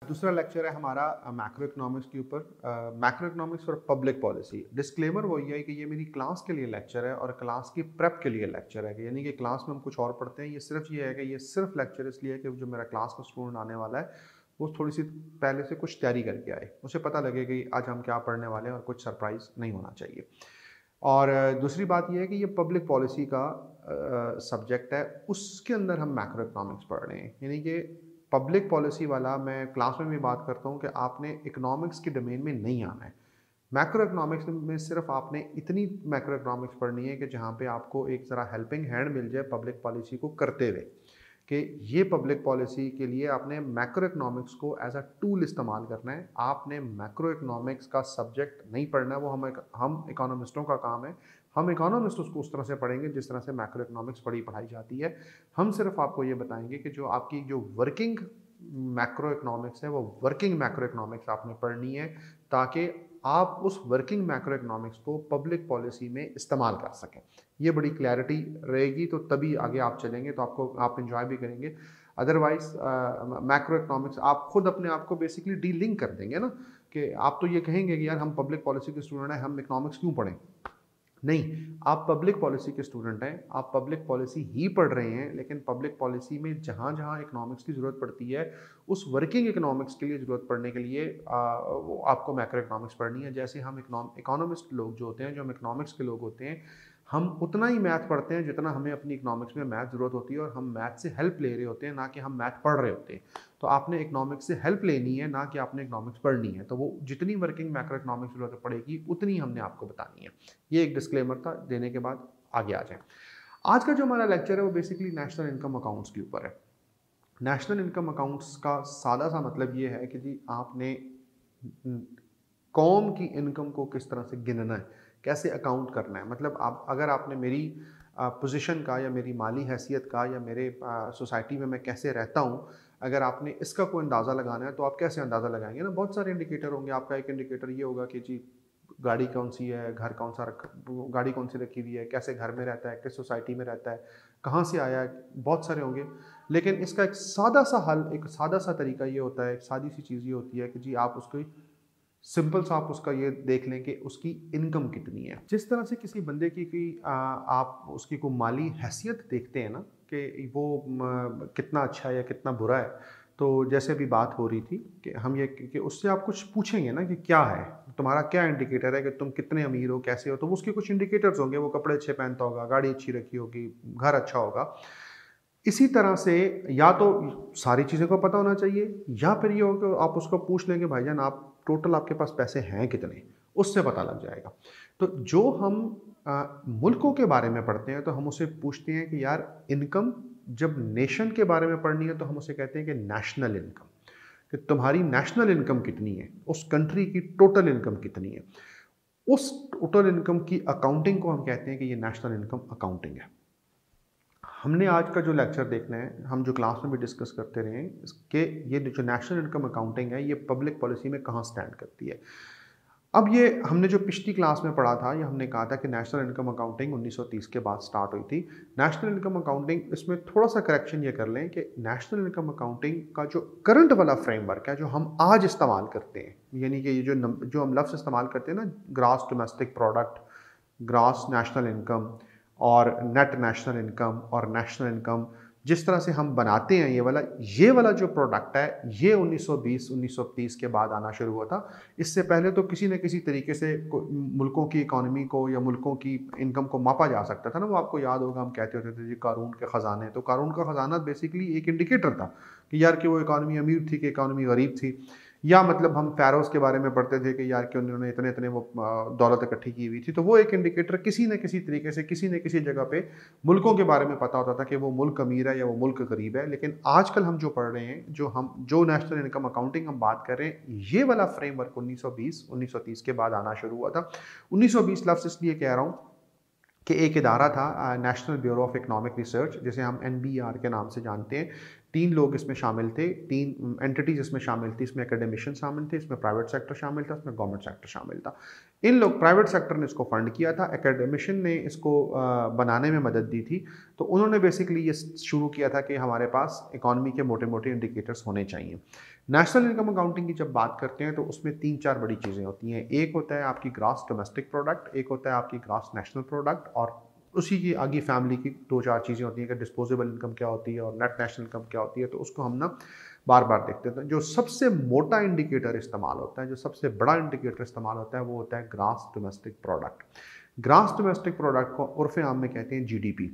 दूसरा लेक्चर है हमारा मैक्रो इकोनॉमिक्स के ऊपर। Macro economics for public policy. Disclaimer वही है कि ये मेरी क्लास के लिए लेक्चर है और क्लास की प्रेप के लिए लेक्चर है, यानी कि क्लास में हम कुछ और पढ़ते हैं। ये है कि ये सिर्फ लेक्चर इसलिए है कि जो मेरा क्लास का स्टूडेंट आने वाला है वो थोड़ी सी पहले से कुछ तैयारी करके आए, उसे पता लगे कि आज हम क्या पढ़ने वाले हैं और कुछ सरप्राइज नहीं होना चाहिए। और दूसरी बात यह है कि ये पब्लिक पॉलिसी का सब्जेक्ट है, उसके अंदर हम मैक्रो इकोनॉमिक्स पढ़ रहे हैं। यानी कि पब्लिक पॉलिसी वाला मैं क्लास में भी बात करता हूँ कि आपने इकोनॉमिक्स के डोमेन में नहीं आना है। मैक्रो इकोनॉमिक्स में सिर्फ आपने इतनी मैक्रो इकोनॉमिक्स पढ़नी है कि जहाँ पे आपको एक ज़रा हेल्पिंग हैंड मिल जाए पब्लिक पॉलिसी को करते हुए, कि ये पब्लिक पॉलिसी के लिए आपने मैक्रो इकोनॉमिक्स को एज अ टूल इस्तेमाल करना है। आपने मैक्रो इकोनॉमिक्स का सब्जेक्ट नहीं पढ़ना, वो हम इकोनॉमिस्टों का काम है। हम इकोनॉमिस्ट उसको उस तरह से पढ़ेंगे जिस तरह से मैक्रो इकोनॉमिक्स पढ़ाई जाती है। हम सिर्फ आपको ये बताएंगे कि जो आपकी जो वर्किंग मैक्रो इकोनॉमिक्स है वो वर्किंग मैक्रो इकोनॉमिक्स आपने पढ़नी है, ताकि आप उस वर्किंग मैक्रो इकोनॉमिक्स को पब्लिक पॉलिसी में इस्तेमाल कर सकें। ये बड़ी क्लैरिटी रहेगी तो तभी आगे आप चलेंगे, तो आप इंजॉय भी करेंगे। अदरवाइज मैक्रो इकोनॉमिक्स आप खुद अपने आप को बेसिकली डी लिंक कर देंगे ना, कि आप तो ये कहेंगे कि यार हम पब्लिक पॉलिसी के स्टूडेंट हैं, हम इकोनॉमिक्स क्यों पढ़ें। नहीं, आप पब्लिक पॉलिसी के स्टूडेंट हैं, आप पब्लिक पॉलिसी ही पढ़ रहे हैं, लेकिन पब्लिक पॉलिसी में जहाँ जहाँ इकोनॉमिक्स की ज़रूरत पड़ती है उस वर्किंग इकोनॉमिक्स के लिए ज़रूरत पड़ने के लिए वो आपको मैक्रो इकोनॉमिक्स पढ़नी है। जैसे हम इकोनॉमिस्ट लोग जो होते हैं, जो हम इकोनॉमिक्स के लोग होते हैं, हम उतना ही मैथ पढ़ते हैं जितना हमें अपनी इकोनॉमिक्स में मैथ ज़रूरत होती है, और हम मैथ से हेल्प ले रहे होते हैं, ना कि हम मैथ पढ़ रहे होते हैं। तो आपने इकोनॉमिक्स से हेल्प लेनी है, ना कि आपने इकोनॉमिक्स पढ़नी है। तो वो जितनी वर्किंग मैक्रो इकोनॉमिक्स ज़रूरत पड़ेगी उतनी हमने आपको बतानी है। ये एक डिस्क्लेमर था, देने के बाद आगे आ जाए। आज का जो हमारा लेक्चर है वो बेसिकली नेशनल इनकम अकाउंट्स के ऊपर है। नेशनल इनकम अकाउंट्स का सादा सा मतलब ये है कि जी आपने कौम की इनकम को किस तरह से गिनना है, कैसे अकाउंट करना है। मतलब आप अगर आपने मेरी पोजीशन का या मेरी माली हैसियत का या मेरे सोसाइटी में मैं कैसे रहता हूँ, अगर आपने इसका कोई अंदाज़ा लगाना है तो आप कैसे अंदाज़ा लगाएंगे ना। बहुत सारे इंडिकेटर होंगे। आपका एक इंडिकेटर ये होगा कि जी गाड़ी कौन सी है, घर कौन सा गाड़ी कौन सी रखी हुई है, कैसे घर में रहता है, किस सोसाइटी में रहता है, कहाँ से आया है, बहुत सारे होंगे। लेकिन इसका एक सादा सा हल, एक सादा सा तरीका ये होता है, एक सादी सी चीज़ ये होती है कि जी आप उसकी सिंपल सा आप उसका ये देख लें कि उसकी इनकम कितनी है। जिस तरह से किसी बंदे की आप उसकी को माली हैसियत देखते हैं ना, कि वो कितना अच्छा है या कितना बुरा है। तो जैसे अभी बात हो रही थी कि हम ये कि उससे आप कुछ पूछेंगे ना कि क्या है तुम्हारा, क्या इंडिकेटर है कि तुम कितने अमीर हो, कैसे हो, तो उसके कुछ इंडिकेटर्स होंगे। वो कपड़े अच्छे पहनता होगा, गाड़ी अच्छी रखी होगी, घर अच्छा होगा। इसी तरह से या तो सारी चीज़ों को पता होना चाहिए, या फिर ये हो कि आप उसको पूछ लेंगे भाईजान आप टोटल आपके पास पैसे हैं कितने, उससे पता लग जाएगा। तो जो हम मुल्कों के बारे में पढ़ते हैं तो हम उसे पूछते हैं कि यार इनकम, जब नेशन के बारे में पढ़नी है तो हम उसे कहते हैं कि नेशनल इनकम, कि तुम्हारी नेशनल इनकम कितनी है, उस कंट्री की टोटल इनकम कितनी है। उस टोटल इनकम की अकाउंटिंग को हम कहते हैं कि ये नेशनल इनकम अकाउंटिंग है। हमने आज का जो लेक्चर देखना है, हम जो क्लास में भी डिस्कस करते रहे हैं, इसके ये जो नेशनल इनकम अकाउंटिंग है ये पब्लिक पॉलिसी में कहाँ स्टैंड करती है। अब ये हमने जो पिछली क्लास में पढ़ा था, ये हमने कहा था कि नेशनल इनकम अकाउंटिंग 1930 के बाद स्टार्ट हुई थी। नेशनल इनकम अकाउंटिंग, इसमें थोड़ा सा करेक्शन ये कर लें कि नेशनल इनकम अकाउंटिंग का जो करंट वाला फ्रेमवर्क है, जो हम आज इस्तेमाल करते हैं, यानी कि ये जो हम लफ्ज़ इस्तेमाल करते हैं ना, gross domestic product, gross national income और नेट नेशनल इनकम और नेशनल इनकम, जिस तरह से हम बनाते हैं ये वाला जो प्रोडक्ट है, ये 1920-1930 के बाद आना शुरू हुआ था। इससे पहले तो किसी न किसी तरीके से मुल्कों की इकॉनमी को या मुल्कों की इनकम को मापा जा सकता था ना। वो आपको याद होगा, हम कहते होते थे जी कारून के ख़जाने। तो कारून का ख़जाना बेसिकली एक इंडिकेटर था कि यार कि वो इकॉनमी अमीर थी कि इकॉनमी गरीब थी। या मतलब हम फ़ैरोज़ के बारे में पढ़ते थे कि यार कि उन्होंने इतने इतने वो दौलत इकट्ठी की हुई थी। तो वो एक इंडिकेटर किसी न किसी तरीके से किसी न किसी जगह पे मुल्कों के बारे में पता होता था कि वो मुल्क अमीर है या वो मुल्क गरीब है। लेकिन आजकल हम जो पढ़ रहे हैं, जो नेशनल इनकम अकाउंटिंग हम बात कर रहे हैं, ये वाला फ्रेमवर्क 1920-1930 के बाद आना शुरू हुआ था। 1920 लफ्ज़ इसलिए कह रहा हूँ कि एक इदारा था, national bureau of economic research, जिसे हम NBR के नाम से जानते हैं। 3 लोग इसमें शामिल थे, 3 एंटिटीज इसमें शामिल थी। इसमें एकेडमिशियन शामिल थे, इसमें प्राइवेट सेक्टर शामिल था, इसमें गवर्नमेंट सेक्टर शामिल था। इन लोग, प्राइवेट सेक्टर ने इसको फंड किया था, एकेडमिशियन ने इसको बनाने में मदद दी थी। तो उन्होंने बेसिकली ये शुरू किया था कि हमारे पास इकॉनमी के मोटे मोटे इंडिकेटर्स होने चाहिए। नेशनल इनकम अकाउंटिंग की जब बात करते हैं तो उसमें 3-4 बड़ी चीज़ें होती हैं। एक होता है आपकी ग्रॉस डोमेस्टिक प्रोडक्ट, एक होता है आपकी ग्रॉस नेशनल प्रोडक्ट, और उसी की आगे फैमिली की 2-4 चीज़ें होती हैं कि डिस्पोजेबल इनकम क्या होती है और नेट नेशनल इनकम क्या होती है। तो उसको हम ना बार बार देखते हैं। जो सबसे मोटा इंडिकेटर इस्तेमाल होता है, जो सबसे बड़ा इंडिकेटर इस्तेमाल होता है, वो होता है gross domestic product. Gross domestic product को उर्फ़ आम में कहते हैं जीडीपी।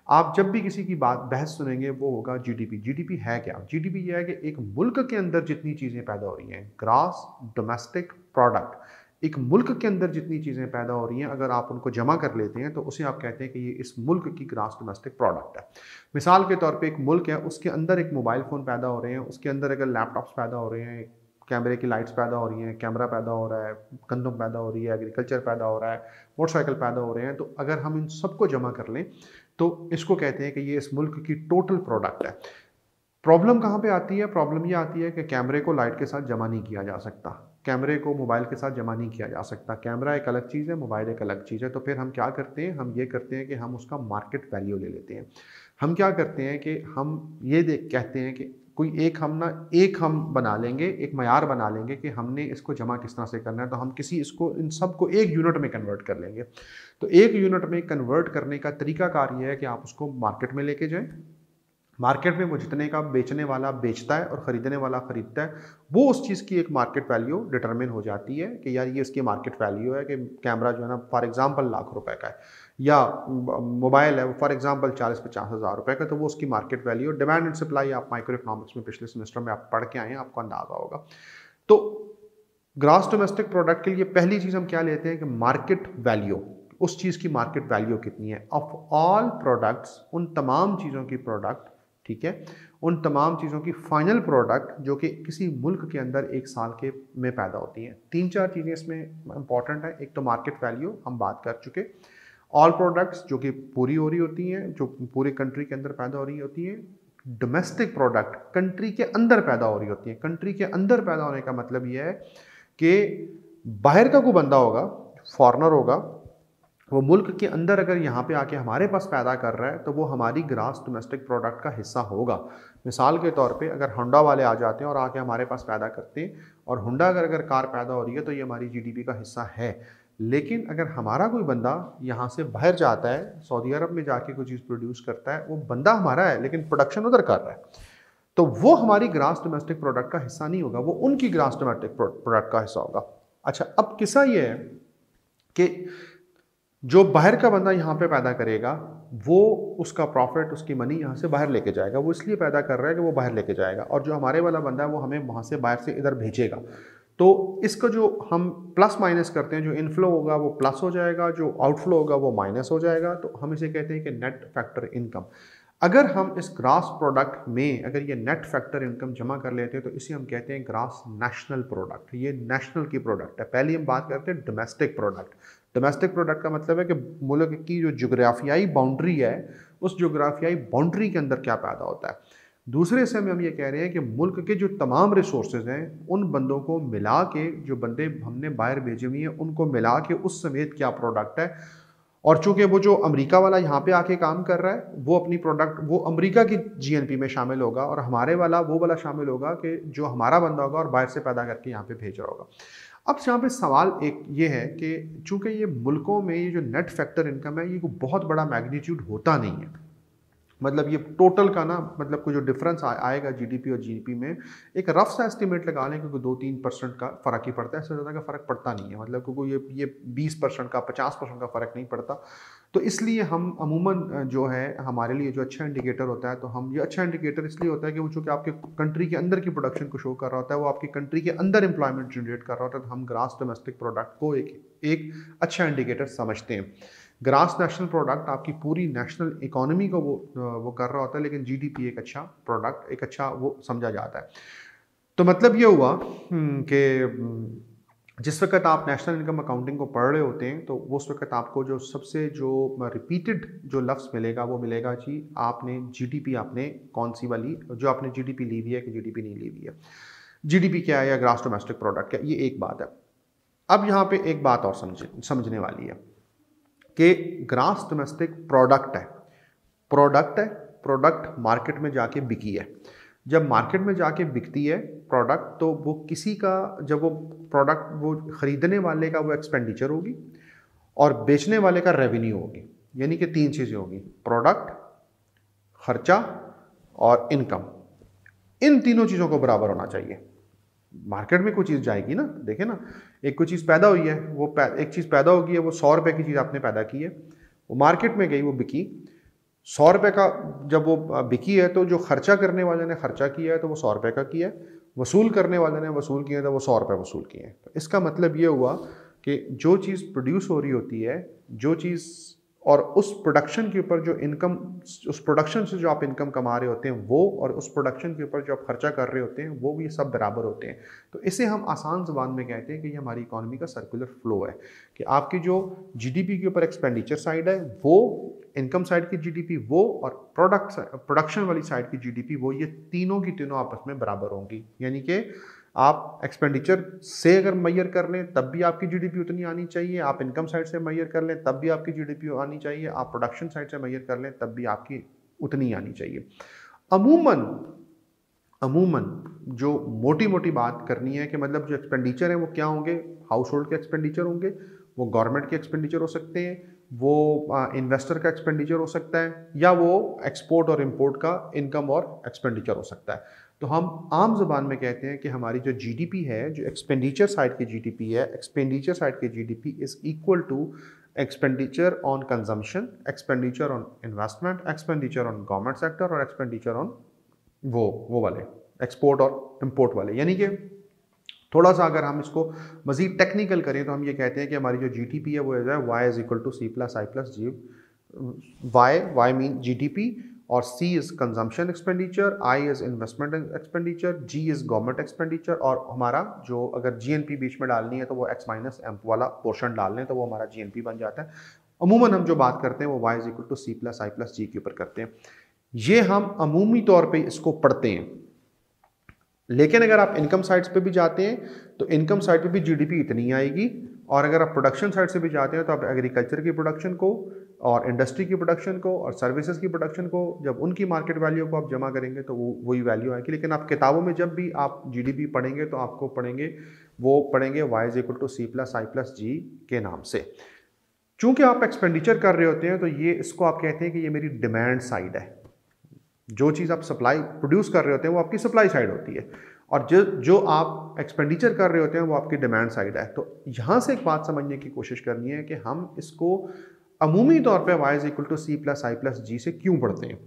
आप जब भी किसी की बात बहस सुनेंगे वो होगा जीडीपी। जीडीपी है क्या? जीडीपी ये है कि एक मुल्क के अंदर जितनी चीज़ें पैदा हो रही हैं, ग्रॉस डोमेस्टिक प्रोडक्ट, एक मुल्क के अंदर जितनी चीज़ें पैदा हो रही हैं, अगर आप उनको जमा कर लेते हैं तो उसे आप कहते हैं कि ये इस मुल्क की ग्रॉस डोमेस्टिक प्रोडक्ट है। मिसाल के तौर पे एक मुल्क है, उसके अंदर एक मोबाइल फ़ोन पैदा हो रहे हैं, उसके अंदर अगर लैपटॉप्स पैदा हो रहे हैं, कैमरे की लाइट्स पैदा हो रही हैं, कैमरा पैदा हो रहा है, गंदम पैदा हो रही है, एग्रीकल्चर पैदा हो रहा है, मोटरसाइकिल पैदा हो रहे हैं, तो अगर हम इन सबको जमा कर लें तो इसको कहते हैं कि ये इस मुल्क की टोटल प्रोडक्ट है। प्रॉब्लम कहाँ पे आती है? प्रॉब्लम ये आती है कि कैमरे को लाइट के साथ जमा नहीं किया जा सकता, कैमरे को मोबाइल के साथ जमा नहीं किया जा सकता। कैमरा एक अलग चीज़ है, मोबाइल एक अलग चीज़ है। तो फिर हम क्या करते हैं? हम ये करते हैं कि हम उसका मार्केट वैल्यू ले लेते हैं। हम क्या करते हैं कि हम ये देख कहते हैं कि कोई एक हम बना लेंगे, एक मयार बना लेंगे कि हमने इसको जमा किस तरह से करना है। तो हम इन सबको एक यूनिट में कन्वर्ट कर लेंगे। तो एक यूनिट में कन्वर्ट करने का तरीकाकार ये है कि आप उसको मार्केट में लेके जाएं। मार्केट में वो जितने का बेचने वाला बेचता है और ख़रीदने वाला ख़रीदता है, वो उस चीज़ की एक मार्केट वैल्यू डिटरमिन हो जाती है कि यार ये इसकी मार्केट वैल्यू है कि कैमरा जो है ना फॉर एग्जांपल लाख रुपए का है, या मोबाइल है वो फॉर एग्जांपल 40-50 हज़ार रुपए का, तो वो उसकी market value. Demand and supply आप माइक्रो इकोनॉमिक्स में पिछले सेमेस्टर में आप पढ़ के आए हैं, आपको अंदाज़ा होगा। तो ग्रॉस डोमेस्टिक प्रोडक्ट के लिए पहली चीज़ हम क्या लेते हैं कि मार्केट वैल्यू, उस चीज़ की मार्केट वैल्यू कितनी है ऑफ ऑल प्रोडक्ट्स, उन तमाम चीज़ों की प्रोडक्ट, ठीक है, उन तमाम चीज़ों की फाइनल प्रोडक्ट जो कि किसी मुल्क के अंदर एक साल के में पैदा होती हैं। 3-4 चीज़ें इसमें इंपॉर्टेंट है। एक तो मार्केट वैल्यू हम बात कर चुके, ऑल प्रोडक्ट्स जो कि पूरी हो रही होती हैं, जो पूरे कंट्री के अंदर पैदा हो रही होती हैं, डोमेस्टिक प्रोडक्ट कंट्री के अंदर पैदा हो रही होती हैं। कंट्री के अंदर पैदा होने का मतलब यह है कि बाहर का कोई बंदा होगा, फॉरेनर होगा, वो मुल्क के अंदर अगर यहाँ पे आके हमारे पास पैदा कर रहा है तो वो हमारी ग्रॉस डोमेस्टिक प्रोडक्ट का हिस्सा होगा। मिसाल के तौर पे अगर होंडा वाले आ जाते हैं और आके हमारे पास पैदा करते हैं, और होंडा अगर कार पैदा हो रही है तो ये हमारी जीडीपी का हिस्सा है। लेकिन अगर हमारा कोई बंदा यहाँ से बाहर जाता है, सऊदी अरब में जाके कोई चीज़ प्रोड्यूस करता है, वो बंदा हमारा है लेकिन प्रोडक्शन उधर कर रहा है, तो वो हमारी ग्रॉस डोमेस्टिक प्रोडक्ट का हिस्सा नहीं होगा, वो उनकी ग्रॉस डोमेस्टिक प्रोडक्ट का हिस्सा होगा। अच्छा, अब किस्सा ये है कि जो बाहर का बंदा यहाँ पे पैदा करेगा, वो उसका प्रॉफिट, उसकी मनी यहाँ से बाहर लेके जाएगा। वो इसलिए पैदा कर रहा है कि वो बाहर लेके जाएगा, और जो हमारे वाला बंदा है वो हमें वहाँ से बाहर से इधर भेजेगा। तो इसका जो हम प्लस माइनस करते हैं, जो इनफ्लो होगा वो प्लस हो जाएगा, जो आउटफ्लो होगा वो माइनस हो जाएगा। तो हम इसे कहते हैं कि नेट फैक्टर इनकम। अगर हम इस ग्रॉस प्रोडक्ट में अगर ये नेट फैक्टर इनकम जमा कर लेते हैं तो इसे हम कहते हैं ग्रॉस नेशनल प्रोडक्ट। ये नेशनल की प्रोडक्ट है। पहले हम बात करते हैं डोमेस्टिक प्रोडक्ट। डोमेस्टिक प्रोडक्ट का मतलब है कि मुल्क की जो जोग्राफियाई बाउंड्री है, उस जोग्राफियाई बाउंड्री के अंदर क्या पैदा होता है। दूसरे से हम ये कह रहे हैं कि मुल्क के जो तमाम रिसोर्सेज हैं, उन बंदों को मिला के, जो बंदे हमने बाहर भेजे हुए हैं उनको मिला के उस समेत क्या प्रोडक्ट है। और चूंकि वो जो अमेरिका वाला यहाँ पे आके काम कर रहा है, वो अपनी प्रोडक्ट वो अमेरिका की जीएनपी में शामिल होगा, और हमारे वाला वो वाला शामिल होगा कि जो हमारा बंदा होगा और बाहर से पैदा करके यहाँ पे भेज रहा होगा। अब यहाँ पे सवाल एक ये है कि चूंकि ये मुल्कों में ये जो नेट फैक्टर इनकम है, ये कोई बहुत बड़ा मैग्नीट्यूड होता नहीं है। मतलब ये टोटल का ना, मतलब कोई जो डिफरेंस आएगा जीडीपी और जीडीपी में, एक रफ सा एस्टिमेट लगा लें क्योंकि 2-3% का फ़र्क ही पड़ता है, इससे ज़्यादा का फ़र्क पड़ता नहीं है। मतलब क्योंकि ये 20% का 50% का फ़र्क नहीं पड़ता। तो इसलिए हम अमूमन जो है हमारे लिए जो अच्छा इंडिकेटर होता है, तो हम ये अच्छा इंडिकेटर इसलिए होता है कि वो चूँकि आपके कंट्री के अंदर की प्रोडक्शन को शो कर रहा होता है, वो आपकी कंट्री के अंदर एम्प्लॉयमेंट जनरेट कर रहा होता है, तो हम ग्रॉस डोमेस्टिक प्रोडक्ट को एक अच्छा इंडिकेटर समझते हैं। ग्रॉस नेशनल प्रोडक्ट आपकी पूरी नेशनल इकोनॉमी को वो कर रहा होता है, लेकिन जीडीपी एक अच्छा प्रोडक्ट, एक अच्छा वो समझा जाता है। तो मतलब ये हुआ कि जिस वक्त आप नेशनल इनकम अकाउंटिंग को पढ़ रहे होते हैं, तो उस वक्त आपको जो सबसे जो रिपीटेड जो लफ्ज़ मिलेगा वो मिलेगा जी आपने जीडीपी, आपने कौन सी वाली जो आपने जीडीपी ली हुई है कि जीडीपी नहीं ली हुई है। जीडीपी क्या है या ग्रॉस डोमेस्टिक प्रोडक्ट क्या, ये एक बात है। अब यहाँ पे एक बात और समझने वाली है कि ग्रॉस डोमेस्टिक प्रोडक्ट है, प्रोडक्ट मार्केट में जाके बिकी है। जब मार्केट में जाके बिकती है प्रोडक्ट, तो वो किसी का, जब वो प्रोडक्ट वो खरीदने वाले का वो एक्सपेंडिचर होगी और बेचने वाले का रेवेन्यू होगी। यानी कि 3 चीज़ें होगी, प्रोडक्ट, खर्चा और इनकम। इन तीनों चीज़ों को बराबर होना चाहिए। मार्केट में कोई चीज़ जाएगी ना, देखें ना, एक कोई चीज़ पैदा हुई है, वो एक चीज़ पैदा होगी है, वो 100 रुपये की चीज़ आपने पैदा की है, वो मार्केट में गई, वो बिकी 100 रुपये का। जब वो बिकी है तो जो खर्चा करने वाले ने खर्चा किया है तो वो 100 रुपये का किया है, वसूल करने वाले ने वसूल किया तो वो 100 रुपये वसूल किए हैं। तो इसका मतलब ये हुआ कि जो चीज़ प्रोड्यूस हो रही होती है, जो चीज़, और उस प्रोडक्शन के ऊपर जो इनकम, उस प्रोडक्शन से जो आप इनकम कमा रहे होते हैं वो, और उस प्रोडक्शन के ऊपर जो आप खर्चा कर रहे होते हैं वो भी सब बराबर होते हैं। तो इसे हम आसान ज़बान में कहते हैं कि ये हमारी इकॉनमी का सर्कुलर फ्लो है, कि आपकी जो जीडीपी के ऊपर एक्सपेंडिचर साइड है वो, इनकम साइड की जीडीपी वो, और प्रोडक्शन वाली साइड की जीडीपी वो, ये तीनों की तीनों आपस में बराबर होंगी। यानी कि आप एक्सपेंडिचर से अगर मैयर कर लें तब भी आपकी जीडीपी उतनी आनी चाहिए, आप इनकम साइड से मैयर कर लें तब भी आपकी जीडीपी आनी चाहिए, आप प्रोडक्शन साइड से मैयर कर लें तब भी आपकी उतनी आनी चाहिए। अमूमन जो मोटी मोटी बात करनी है कि मतलब जो एक्सपेंडिचर है वो क्या होंगे, हाउस होल्ड के एक्सपेंडिचर होंगे, वो गवर्नमेंट के एक्सपेंडिचर हो सकते हैं, वो इन्वेस्टर का एक्सपेंडिचर हो सकता है, या वो एक्सपोर्ट और इंपोर्ट का इनकम और एक्सपेंडिचर हो सकता है। तो हम आम ज़बान में कहते हैं कि हमारी जो जीडीपी है, जो एक्सपेंडिचर साइड की जीडीपी है, एक्सपेंडिचर साइड की GDP is equal to expenditure on consumption, expenditure on investment, expenditure on government sector, और एक्सपेंडिचर ऑन वो वाले एक्सपोर्ट और इम्पोर्ट वाले। यानी कि थोड़ा सा अगर हम इसको मज़ीद टेक्निकल करें तो हम ये कहते हैं कि हमारी जो जीडीपी है वो है Y is equal to C plus I plus G. Y mean GDP, और C is consumption expenditure, I is investment expenditure, G is government expenditure, और हमारा जो अगर GNP बीच में डालनी है तो वो X माइनस M वाला पोर्शन डाल लें तो वो हमारा GNP बन जाता है। अमूमन हम जो बात करते हैं वो Y is equal to C plus I plus G के ऊपर करते हैं। ये हम अमूमी तौर पे इसको पढ़ते हैं, लेकिन अगर आप इनकम साइड्स पे भी जाते हैं तो इनकम साइड पे भी जीडीपी इतनी आएगी, और अगर आप प्रोडक्शन साइड से भी जाते हैं तो आप एग्रीकल्चर की प्रोडक्शन को और इंडस्ट्री की प्रोडक्शन को और सर्विसेज की प्रोडक्शन को, जब उनकी मार्केट वैल्यू को आप जमा करेंगे तो वो वही वैल्यू आएगी। लेकिन आप किताबों में जब भी आप जीडीपी पढ़ेंगे तो आपको पढ़ेंगे Y is equal to C plus I plus G के नाम से। चूंकि आप एक्सपेंडिचर कर रहे होते हैं तो ये इसको आप कहते हैं कि ये मेरी डिमांड साइड है। जो चीज़ आप सप्लाई प्रोड्यूस कर रहे होते हैं वो आपकी सप्लाई साइड होती है, और जो आप एक्सपेंडिचर कर रहे होते हैं वो आपकी डिमांड साइड है। तो यहाँ से एक बात समझने की कोशिश करनी है कि हम इसको अमूमी तौर पे y is equal to C plus I plus G से क्यों पढ़ते हैं।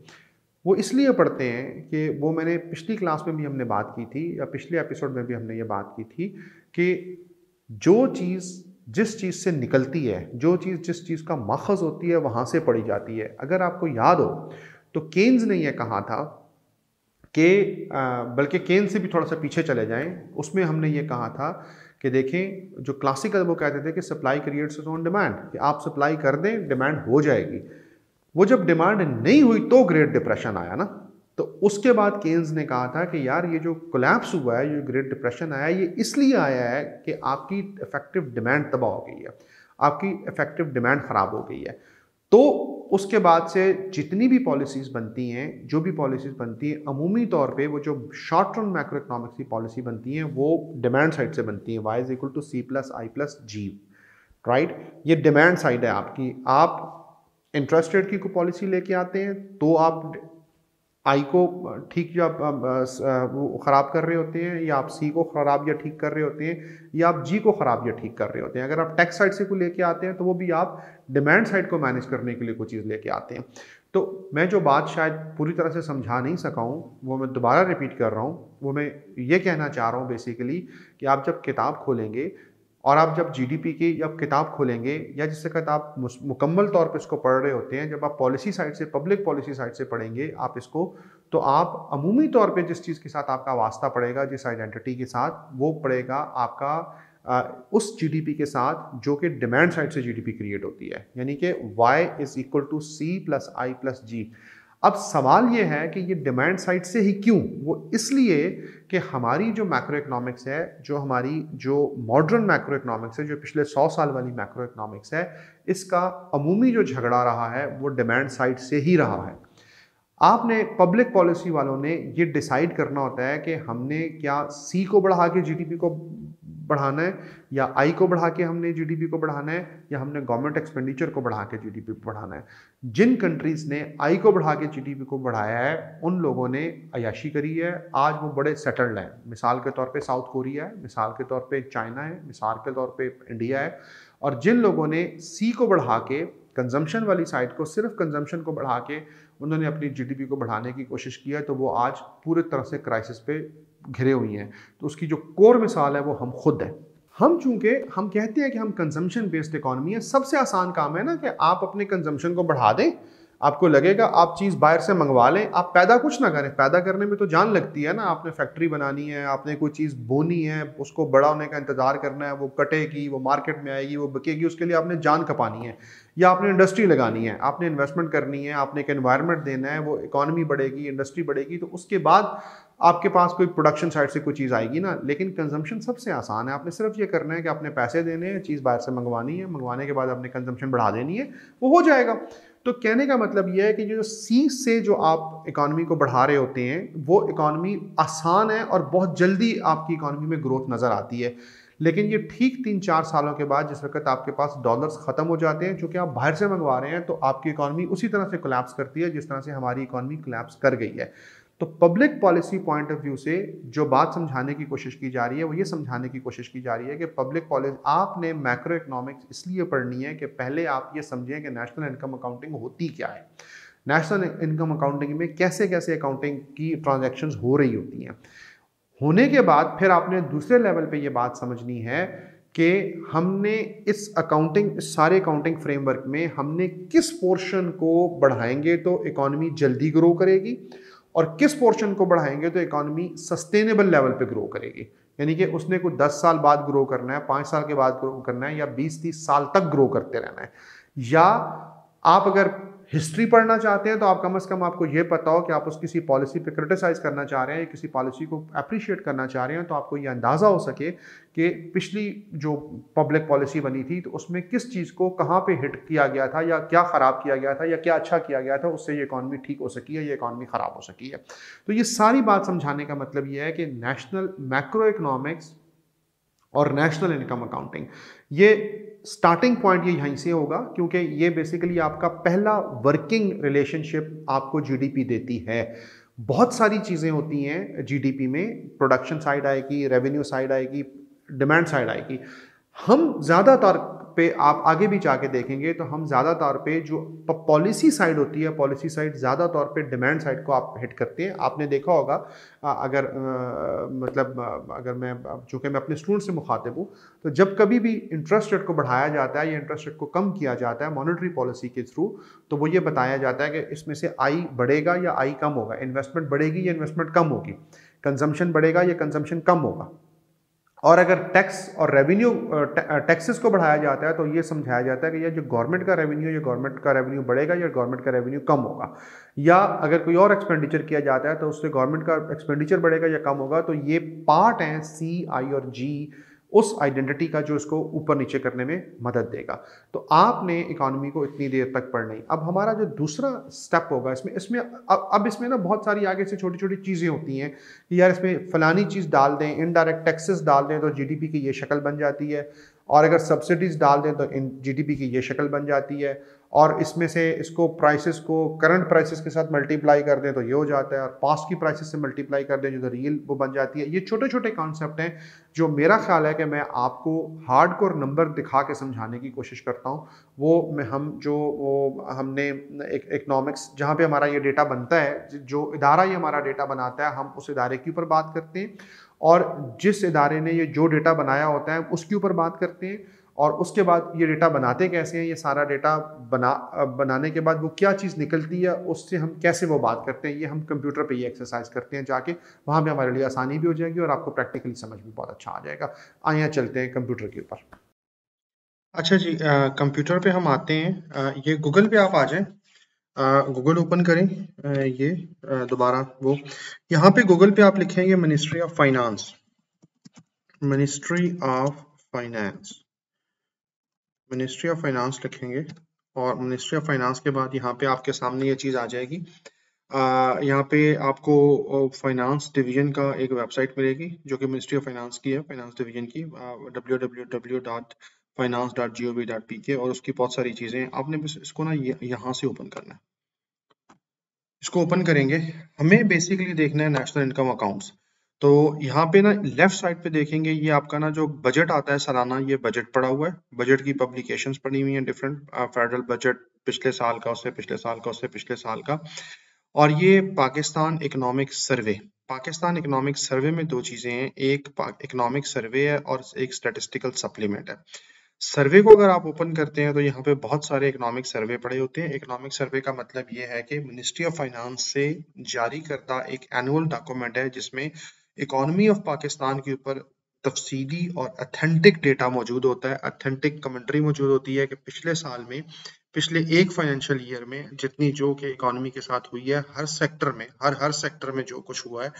वो इसलिए पढ़ते हैं कि वो मैंने पिछली क्लास में भी हमने बात की थी, या पिछले एपिसोड में भी हमने ये बात की थी कि जो चीज़ जिस चीज़ से निकलती है, जो चीज़ जिस चीज़ का माखज़ होती है वहाँ से पढ़ी जाती है। अगर आपको याद हो तो केन्स ने यह कहा था कि बल्कि केन्स से भी थोड़ा सा पीछे चले जाएं, उसमें हमने ये कहा था कि देखें, जो क्लासिकल वो कहते थे कि supply creates its own demand, कि आप सप्लाई कर दें डिमांड हो जाएगी। वो जब डिमांड नहीं हुई तो ग्रेट डिप्रेशन आया ना, तो उसके बाद केन्स ने कहा था कि यार ये जो कोलैप्स हुआ है, ये ग्रेट डिप्रेशन आया, ये इसलिए आया है कि आपकी इफेक्टिव डिमांड तबाह हो गई है, आपकी इफेक्टिव डिमांड ख़राब हो गई है। तो उसके बाद से जितनी भी पॉलिसीज़ बनती हैं, जो भी पॉलिसीज़ बनती हैं, अमूमी तौर पे वो जो शॉर्ट टर्म मैक्रो इकोनॉमिक्स की पॉलिसी बनती हैं वो डिमांड साइड से बनती हैं, Y is equal to C plus I plus G, right. ये डिमांड साइड है आपकी। आप इंटरेस्ट रेट की कोई पॉलिसी लेके आते हैं तो आप आई को ठीक या वो ख़राब कर रहे होते हैं, या आप सी को ख़राब या ठीक कर रहे होते हैं, या आप जी को ख़राब या ठीक कर रहे होते हैं। अगर आप टैक्स साइड से कोई लेके आते हैं तो वो भी आप डिमांड साइड को मैनेज करने के लिए कोई चीज़ लेके आते हैं। तो मैं जो बात शायद पूरी तरह से समझा नहीं सका हूँ वो मैं दोबारा रिपीट कर रहा हूँ। वो मैं ये कहना चाह रहा हूँ बेसिकली कि आप जब किताब खोलेंगे और आप जब जीडीपी की जब किताब खोलेंगे, या जिससे कहते आप मुकम्मल तौर पे इसको पढ़ रहे होते हैं, जब आप पॉलिसी साइड से, पब्लिक पॉलिसी साइड से पढ़ेंगे आप इसको, तो आप अमूमी तौर पे जिस चीज़ के साथ आपका वास्ता पड़ेगा, जिस आइडेंटिटी के साथ, वो पड़ेगा आपका उस जीडीपी के साथ जो कि डिमांड साइड से जीडीपी क्रिएट होती है, यानी कि y is equal to C plus I plus G. अब सवाल ये है कि ये डिमांड साइड से ही क्यों? वो इसलिए कि हमारी जो मैक्रो इकोनॉमिक्स है, जो हमारी जो मॉडर्न मैक्रो इकोनॉमिक्स है, जो पिछले 100 साल वाली मैक्रो इकोनॉमिक्स है, इसका अमूमी जो झगड़ा रहा है वो डिमांड साइड से ही रहा है। आपने पब्लिक पॉलिसी वालों ने ये डिसाइड करना होता है कि हमने क्या सी को बढ़ा के जीडीपी को बढ़ाना है, या आई को बढ़ा के हमने जीडीपी को बढ़ाना है, या हमने गवर्नमेंट एक्सपेंडिचर को बढ़ा के जीडीपी को बढ़ाना है। जिन कंट्रीज ने आई को बढ़ा के जीडीपी को बढ़ाया है उन लोगों ने अयाशी करी है, आज वो बड़े सेटल्ड हैं। मिसाल के तौर पे साउथ कोरिया है, मिसाल के तौर पे चाइना है, मिसाल के तौर पे इंडिया है। और जिन लोगों ने सी को बढ़ा के कंजम्पशन वाली साइड को, सिर्फ कंजम्पशन को बढ़ा के उन्होंने अपनी जीडीपी को बढ़ाने की कोशिश की है, तो वो आज पूरी तरह से क्राइसिस पे घिरे हुई हैं। तो उसकी जो कोर मिसाल है वो हम खुद हैं। हम चूंकि हम कहते हैं कि हम कंजम्पशन बेस्ड इकोनॉमी है, सबसे आसान काम है ना कि आप अपने कंजम्पशन को बढ़ा दें। आपको लगेगा आप चीज़ बाहर से मंगवा लें, आप पैदा कुछ ना करें। पैदा करने में तो जान लगती है ना, आपने फैक्ट्री बनानी है, आपने कोई चीज़ बोनी है, उसको बड़ा होने का इंतज़ार करना है, वो कटेगी, वो मार्केट में आएगी, वो बिकेगी, उसके लिए आपने जान खपानी है, या आपने इंडस्ट्री लगानी है, आपने इन्वेस्टमेंट करनी है, आपने एक एनवायरनमेंट देना है, वो इकॉनमी बढ़ेगी, इंडस्ट्री बढ़ेगी, तो उसके बाद आपके पास कोई प्रोडक्शन साइड से कोई चीज़ आएगी ना। लेकिन कंजम्पशन सबसे आसान है, आपने सिर्फ ये करना है कि आपने पैसे देने हैं, चीज़ बाहर से मंगवानी है, मंगवाने के बाद आपने कंजम्पशन बढ़ा देनी है, वो हो जाएगा। तो कहने का मतलब ये है कि जो सी से जो आप इकॉनमी को बढ़ा रहे होते हैं वो इकॉनमी आसान है और बहुत जल्दी आपकी इकॉनमी में ग्रोथ नज़र आती है। लेकिन ये ठीक 3-4 सालों के बाद, जिस वक्त आपके पास डॉलर्स ख़त्म हो जाते हैं, चूँकि आप बाहर से मंगवा रहे हैं, तो आपकी इकॉनमी उसी तरह से कोलैप्स करती है जिस तरह से हमारी इकॉनमी कोलैप्स कर गई है। तो public policy point of view से जो बात समझाने की कोशिश की जा रही है वो ये समझाने की कोशिश की जा रही है कि पब्लिक पॉलिसी आपने मैक्रो इकोनॉमिक्स इसलिए पढ़नी है कि पहले आप ये समझें कि नेशनल इनकम अकाउंटिंग होती क्या है, नेशनल इनकम अकाउंटिंग में कैसे कैसे अकाउंटिंग की ट्रांजैक्शंस हो रही होती हैं। होने के बाद फिर आपने दूसरे लेवल पे ये बात समझनी है कि हमने इस सारे अकाउंटिंग फ्रेमवर्क में हमने किस पोर्शन को बढ़ाएंगे तो इकॉनमी जल्दी ग्रो करेगी, और किस पोर्शन को बढ़ाएंगे तो इकॉनमी सस्टेनेबल लेवल पे ग्रो करेगी। यानी कि उसने कोई 10 साल बाद ग्रो करना है, 5 साल के बाद ग्रो करना है, या 20-30 साल तक ग्रो करते रहना है। या आप अगर हिस्ट्री पढ़ना चाहते हैं तो आप कम से कम आपको ये पता हो कि आप उस किसी पॉलिसी पे क्रिटिसाइज करना चाह रहे हैं, किसी पॉलिसी को अप्रिशिएट करना चाह रहे हैं, तो आपको ये अंदाज़ा हो सके कि पिछली जो पब्लिक पॉलिसी बनी थी तो उसमें किस चीज़ को कहाँ पे हिट किया गया था, या क्या ख़राब किया गया था, या क्या अच्छा किया गया था, उससे ये इकॉनमी ठीक हो सकी है, ये इकॉनमी ख़राब हो सकी है। तो ये सारी बात समझाने का मतलब ये है कि नेशनल मैक्रो इकोनॉमिक्स और नेशनल इनकम अकाउंटिंग, ये स्टार्टिंग पॉइंट ये यहीं से होगा, क्योंकि ये बेसिकली आपका पहला वर्किंग रिलेशनशिप आपको जीडीपी देती है। बहुत सारी चीज़ें होती हैं जीडीपी में, प्रोडक्शन साइड आएगी, रेवेन्यू साइड आएगी, डिमांड साइड आएगी। हम ज़्यादातर पे आप आगे भी जाके देखेंगे तो हम ज़्यादातर पे जो पॉलिसी साइड होती है, पॉलिसी साइड ज़्यादा तौर पे डिमांड साइड को आप हिट करते हैं। आपने देखा होगा अगर मैं, चूँकि मैं अपने स्टूडेंट से मुखातिब हूँ, तो जब कभी भी इंटरेस्ट रेट को बढ़ाया जाता है या इंटरेस्ट रेट को कम किया जाता है मॉनेटरी पॉलिसी के थ्रू, तो वो ये बताया जाता है कि इसमें से आई बढ़ेगा या आई कम होगा, इन्वेस्टमेंट बढ़ेगी या इन्वेस्टमेंट कम होगी, कंजम्पशन बढ़ेगा या कंजम्पशन कम होगा। और अगर टैक्स और रेवेन्यू टैक्सेस को बढ़ाया जाता है तो ये समझाया जाता है कि ये जो गवर्नमेंट का रेवेन्यू, ये गवर्नमेंट का रेवेन्यू बढ़ेगा या गवर्नमेंट का रेवेन्यू कम होगा, या अगर कोई और एक्सपेंडिचर किया जाता है तो उससे गवर्नमेंट का एक्सपेंडिचर बढ़ेगा या कम होगा। तो ये पार्ट हैं सी, आई और जी उस आइडेंटिटी का जो इसको ऊपर नीचे करने में मदद देगा। तो आपने इकॉनमी को इतनी देर तक पढ़ना ही। अब हमारा जो दूसरा स्टेप होगा इसमें ना बहुत सारी आगे से छोटी छोटी चीज़ें होती हैं कि यार इसमें फलानी चीज़ डाल दें, इनडायरेक्ट टैक्सेस डाल दें तो जीडीपी की ये शक्ल बन जाती है, और अगर सब्सिडीज डाल दें तो जीडीपी की ये शक्ल बन जाती है, और इसमें से इसको प्राइसेस को करंट प्राइसेस के साथ मल्टीप्लाई कर दें तो ये हो जाता है, और पास्ट की प्राइसेस से मल्टीप्लाई कर दें जो तो रियल वो बन जाती है। ये छोटे छोटे कॉन्सेप्ट हैं जो मेरा ख्याल है कि मैं आपको हार्डकोर नंबर दिखा के समझाने की कोशिश करता हूँ। हमने एक इकनॉमिक्स जहाँ पे हमारा ये डेटा बनता है, जो इदारा ये हमारा डेटा बनाता है, हम उस इदारे के ऊपर बात करते हैं, और जिस इदारे ने ये जो डेटा बनाया होता है उसके ऊपर बात करते हैं, और उसके बाद ये डेटा बनाते कैसे हैं, ये सारा डेटा बनाने के बाद वो क्या चीज़ निकलती है, उससे हम कैसे वो बात करते हैं, ये हम कंप्यूटर पे ये एक्सरसाइज करते हैं जाके, वहाँ पे हमारे लिए आसानी भी हो जाएगी और आपको प्रैक्टिकली समझ भी बहुत अच्छा आ जाएगा। आइए चलते हैं कंप्यूटर के ऊपर। अच्छा जी, कंप्यूटर पे हम आते हैं। ये गूगल पे आप आ जाएं, गूगल ओपन करें, ये दोबारा वो यहाँ पे गूगल पे आप लिखेंगे ministry of finance, ministry of finance, ministry of finance लिखेंगे, और मिनिस्ट्री ऑफ फाइनेंस के बाद यहाँ पे आपके सामने ये चीज़ आ जाएगी। यहाँ पे आपको फाइनेंस डिवीजन का एक वेबसाइट मिलेगी जो कि मिनिस्ट्री ऑफ फाइनेंस की है, फाइनेंस डिवीजन की, www.finance.gov.pk, और उसकी बहुत सारी चीज़ें हैं। आपने बस इसको ना यहाँ से ओपन करना है। इसको ओपन करेंगे, हमें बेसिकली देखना है नेशनल इनकम अकाउंट्स। तो यहाँ पे ना लेफ्ट साइड पे देखेंगे, ये आपका ना जो बजट आता है सालाना, ये बजट पड़ा हुआ है, बजट की पब्लिकेशंस पड़ी हुई हैं डिफरेंट, फेडरल बजट पिछले साल का, उससे पिछले साल का, उससे पिछले साल का। और ये Pakistan economic survey, Pakistan economic survey में दो चीजें हैं, एक इकोनॉमिक सर्वे है और एक स्टैटिस्टिकल सप्लीमेंट है। सर्वे को अगर आप ओपन करते हैं तो यहाँ पे बहुत सारे इकोनॉमिक सर्वे पड़े होते हैं। इकोनॉमिक सर्वे का मतलब ये है कि मिनिस्ट्री ऑफ फाइनेंस से जारी करता एक एनुअल डॉक्यूमेंट है जिसमें इकोनॉमी ऑफ पाकिस्तान के ऊपर तफसीली और अथेंटिक डेटा मौजूद होता है, अथेंटिक कमेंट्री मौजूद होती है कि पिछले साल में, पिछले एक फाइनेंशियल ईयर में जितनी जो कि इकोनॉमी के साथ हुई है, हर सेक्टर में, हर सेक्टर में जो कुछ हुआ है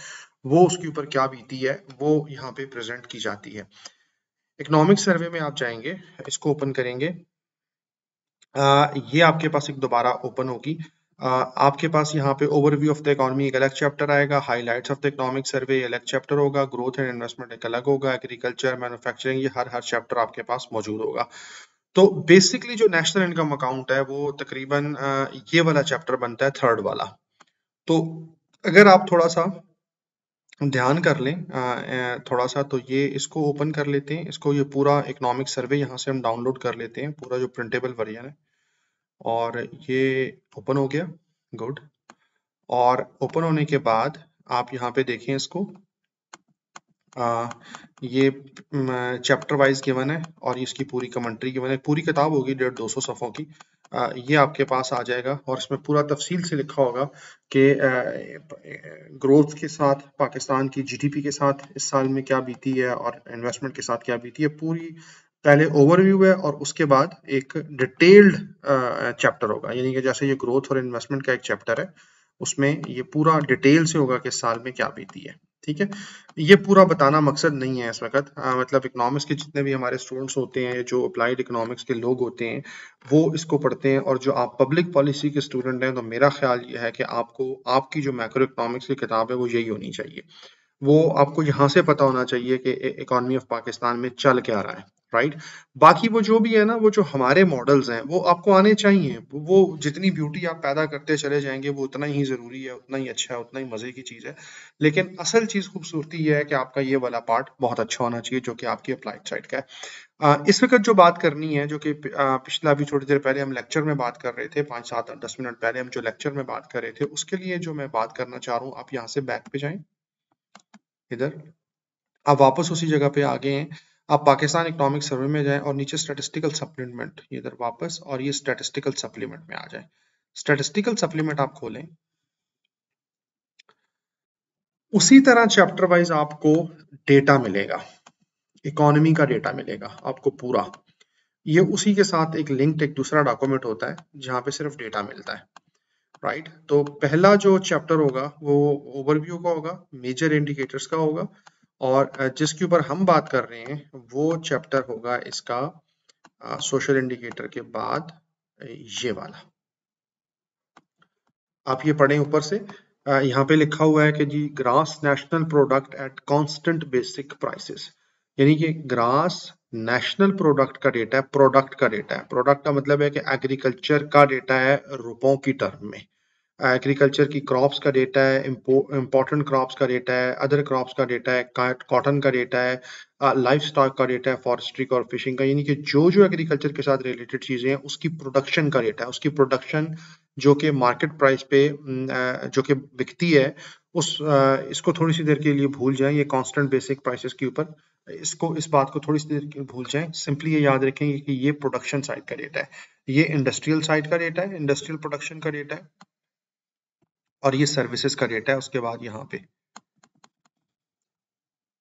वो उसके ऊपर क्या बीती है वो यहाँ पे प्रेजेंट की जाती है। इकोनॉमिक सर्वे में आप जाएंगे, इसको ओपन करेंगे, ये आपके पास एक दोबारा ओपन होगी। आपके पास यहाँ पे ओवरव्यू ऑफ द इकोनॉमी एक अलग चैप्टर आएगा, highlights of the economic survey अलग चैप्टर होगा, ग्रोथ एंड इन्वेस्टमेंट एक अलग होगा, एग्रीकल्चर, मैन्युफैक्चरिंग, ये हर चैप्टर आपके पास मौजूद होगा। तो बेसिकली जो नेशनल इनकम अकाउंट है वो तकरीबन ये वाला चैप्टर बनता है, थर्ड वाला। तो अगर आप थोड़ा सा ध्यान कर लें थोड़ा सा, तो ये इसको ओपन कर लेते हैं, इसको, ये पूरा इकोनॉमिक सर्वे यहाँ से हम डाउनलोड कर लेते हैं, पूरा जो प्रिंटेबल वर्जन है, और ये ओपन हो गया, गुड। और ओपन होने के बाद आप यहाँ पे देखें इसको, ये चैप्टर वाइज गिवन है और इसकी पूरी कमेंट्री गिवन है, पूरी किताब होगी 150-200 सफ़ों की। ये आपके पास आ जाएगा और इसमें पूरा तफसील से लिखा होगा कि ग्रोथ के साथ पाकिस्तान की जीडीपी के साथ इस साल में क्या बीती है और इन्वेस्टमेंट के साथ क्या बीती है। पूरी पहले ओवरव्यू है और उसके बाद एक डिटेल्ड चैप्टर होगा, यानी कि जैसे ये ग्रोथ और इन्वेस्टमेंट का एक चैप्टर है, उसमें ये पूरा डिटेल से होगा कि साल में क्या बीती है। ठीक है, ये पूरा बताना मकसद नहीं है इस वक्त, मतलब इकोनॉमिक्स के जितने भी हमारे स्टूडेंट्स होते हैं, जो अप्लाइड इकोनॉमिक्स के लोग होते हैं, वो इसको पढ़ते हैं, और जो आप पब्लिक पॉलिसी के स्टूडेंट हैं, तो मेरा ख्याल ये है कि आपको, आपकी जो मैक्रो इकोनॉमिक्स की किताब है वो यही होनी चाहिए। वो आपको यहाँ से पता होना चाहिए कि इकोनॉमी ऑफ पाकिस्तान में चल क्या रहा है, राइट। बाकी वो जो भी है ना, वो जो हमारे मॉडल्स हैं वो आपको आने चाहिए, वो जितनी ब्यूटी आप पैदा करते चले जाएंगे वो उतना ही जरूरी है, उतना ही अच्छा है, उतना ही मजे की चीज है। लेकिन असल चीज खूबसूरती ये है कि आपका ये वाला पार्ट बहुत अच्छा होना चाहिए जो कि आपकी अप्लाइड साइड का है। इस वक्त जो बात करनी है, जो कि पिछला अभी थोड़ी देर पहले हम लेक्चर में बात कर रहे थे, 5-7-10 मिनट पहले हम जो लेक्चर में बात कर रहे थे, उसके लिए जो मैं बात करना चाह रहा हूँ, आप यहाँ से बैक पे जाएं, इधर आप वापस उसी जगह पे आ गए हैं, आप पाकिस्तान इकोनॉमिक सर्वे में जाएं और नीचे स्टैटिस्टिकल सप्लीमेंट, इधर वापस, और ये स्टैटिस्टिकल सप्लीमेंट में आ जाएं। स्टैटिस्टिकल सप्लीमेंट आप खोलें, उसी तरह चैप्टर वाइज आपको डेटा मिलेगा, इकोनॉमी का डेटा मिलेगा आपको पूरा। ये उसी के साथ एक लिंक्ड एक दूसरा डॉक्यूमेंट होता है जहां पे सिर्फ डेटा मिलता है, राइट। तो पहला जो चैप्टर होगा वो ओवरव्यू का होगा, मेजर इंडिकेटर्स का होगा, और जिसके ऊपर हम बात कर रहे हैं वो चैप्टर होगा इसका सोशल इंडिकेटर के बाद ये वाला। आप ये पढ़ें ऊपर से, यहाँ पे लिखा हुआ है कि G gross national product at constant basic prices, यानी कि ग्रास नेशनल प्रोडक्ट का डेटा है, प्रोडक्ट का डेटा है, प्रोडक्ट का मतलब है कि एग्रीकल्चर का डेटा है रुपयों की टर्म में, एग्रीकल्चर की क्रॉप्स का डेटा है, इंपॉर्टेंट क्रॉप्स का डेटा है, अदर क्रॉप्स का डेटा है, कॉटन का डेटा है, लाइफ स्टॉक का डेटा है, फॉरेस्ट्री का और फिशिंग का, यानी कि जो जो एग्रीकल्चर के साथ रिलेटेड चीजें हैं उसकी प्रोडक्शन का डेटा है, उसकी प्रोडक्शन जो कि मार्केट प्राइस पे जो कि बिकती है, उस इसको थोड़ी सी देर के लिए भूल जाएं, ये कांस्टेंट बेसिक प्राइसेस के ऊपर, इसको, इस बात को थोड़ी सी देर के लिए भूल जाएं, सिंपली ये याद रखेंगे कि ये प्रोडक्शन साइड का डेटा है, ये इंडस्ट्रियल साइड का डेटा है, इंडस्ट्रियल प्रोडक्शन का डेटा है, और ये सर्विसेज का डेटा है। उसके बाद यहाँ पे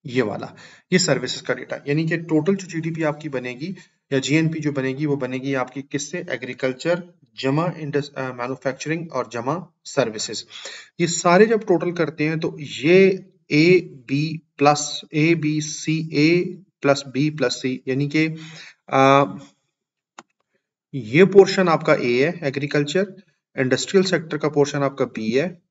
ये वाला, ये सर्विसेज का डेटा, यानी कि टोटल जो जीडीपी आपकी बनेगी या जीएनपी जो बनेगी वो बनेगी आपकी किससे, एग्रीकल्चर जमा मैन्युफैक्चरिंग और जमा सर्विसेज। ये सारे जब टोटल करते हैं तो ये ए बी सी यानी कि ये पोर्शन आपका ए है एग्रीकल्चर, इंडस्ट्रियल सेक्टर का पोर्शन आपका बी है,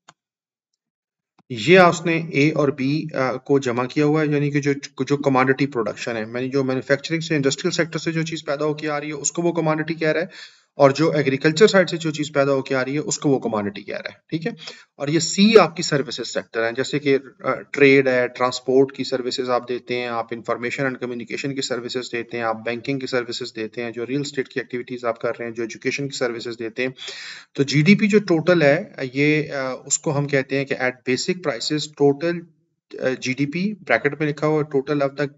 ये उसने ए और बी को जमा किया हुआ है, यानी कि जो कमोडिटी प्रोडक्शन है, मैंने जो मैन्युफैक्चरिंग से इंडस्ट्रियल सेक्टर से जो चीज़ पैदा होकर आ रही है उसको वो कमोडिटी कह रहा है, और जो एग्रीकल्चर साइड से जो चीज़ पैदा होकर आ रही है उसको वो कमोडिटी कह रहा है, ठीक है। और ये सी आपकी सर्विसेज सेक्टर है, जैसे कि ट्रेड है, ट्रांसपोर्ट की सर्विसेज आप देते हैं, आप इंफॉर्मेशन एंड कम्युनिकेशन की सर्विसेज देते हैं, आप बैंकिंग की सर्विसेज देते हैं, जो रियल एस्टेट की एक्टिविटीज़ आप कर रहे हैं, जो एजुकेशन की सर्विसेज देते हैं। तो जीडीपी जो टोटल है ये उसको हम कहते हैं कि at basic prices total GDP bracket में लिखा हुआ total of the